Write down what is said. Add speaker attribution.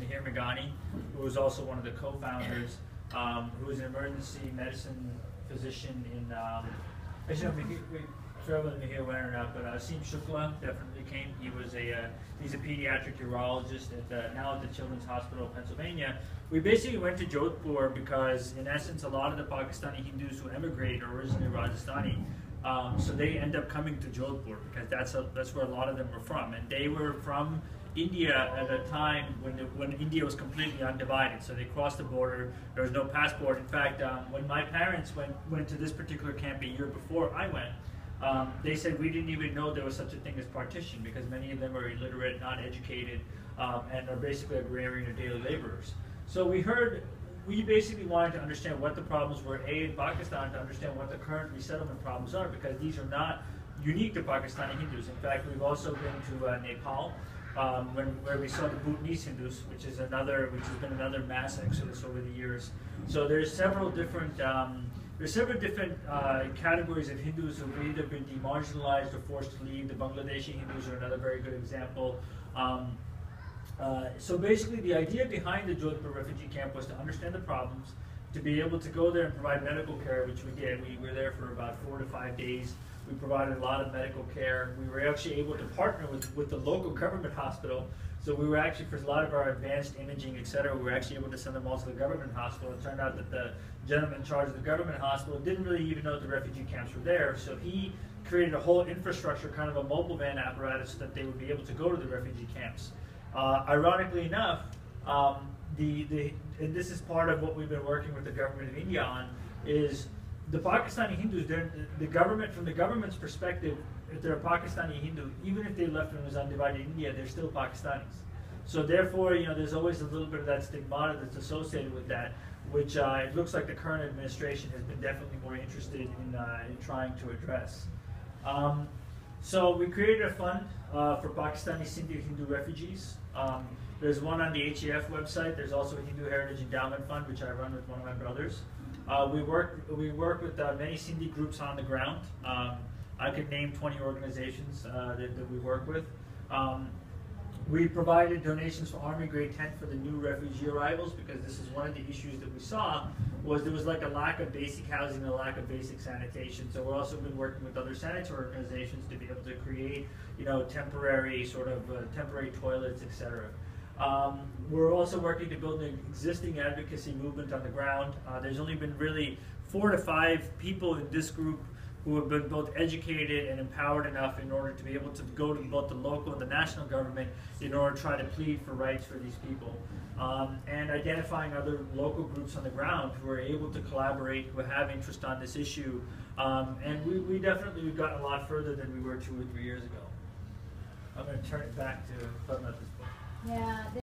Speaker 1: Mihir Meghani, who was also one of the co-founders, who was an emergency medicine physician in, actually, no, we traveled in here wearing up, but Asim Shukla definitely came. He was he's a pediatric urologist now at the Children's Hospital of Pennsylvania. We basically went to Jodhpur because, in essence, a lot of the Pakistani Hindus who emigrated are originally Rajasthani. So they end up coming to Jodhpur because that's where a lot of them were from, and they were from India at a time when India was completely undivided. So they crossed the border. There was no passport. In fact, when my parents went to this particular camp a year before I went, they said we didn't even know there was such a thing as partition because many of them are illiterate, not educated, and are basically agrarian or daily laborers. So we basically wanted to understand what the problems were, in Pakistan, to understand what the current resettlement problems are, because these are not unique to Pakistani Hindus. In fact, we've also been to Nepal, where we saw the Bhutanese Hindus, which has been another mass exodus over the years. So there's several different categories of Hindus who have either been demarginalized or forced to leave. The Bangladeshi Hindus are another very good example. So basically the idea behind the Jodhpur refugee camp was to understand the problems, to be able to go there and provide medical care, which we did. We were there for about 4 to 5 days. We provided a lot of medical care. We were actually able to partner with the local government hospital. So we were actually, for a lot of our advanced imaging, et cetera, we were actually able to send them all to the government hospital. It turned out that the gentleman in charge of the government hospital didn't really even know the refugee camps were there. So he created a whole infrastructure, kind of a mobile van apparatus, so that they would be able to go to the refugee camps. Ironically enough, and this is part of what we've been working with the government of India on, is the Pakistani Hindus, from the government's perspective, if they're a Pakistani Hindu, even if they left when it was undivided India, they're still Pakistanis. So therefore, there's always a little bit of that stigmata that's associated with that, which it looks like the current administration has been definitely more interested in trying to address. So we created a fund for Pakistani Sindhi Hindu refugees. There's one on the HAF website. There's also a Hindu Heritage Endowment Fund, which I run with one of my brothers. We work with many Sindhi groups on the ground. I could name 20 organizations that we work with. We provided donations for Army grade tent for the new refugee arrivals, because this is one of the issues that we saw, was there was like a lack of basic housing and a lack of basic sanitation. So we've also been working with other sanitary organizations to be able to create, temporary temporary toilets, etc. We're also working to build an existing advocacy movement on the ground. There's only been really 4 to 5 people in this group who have been both educated and empowered enough in order to be able to go to both the local and the national government in order to try to plead for rights for these people. And identifying other local groups on the ground who are able to collaborate, who have interest on this issue. And we've gotten a lot further than we were 2 or 3 years ago. I'm going to turn it back to talk about this book.
Speaker 2: Yeah.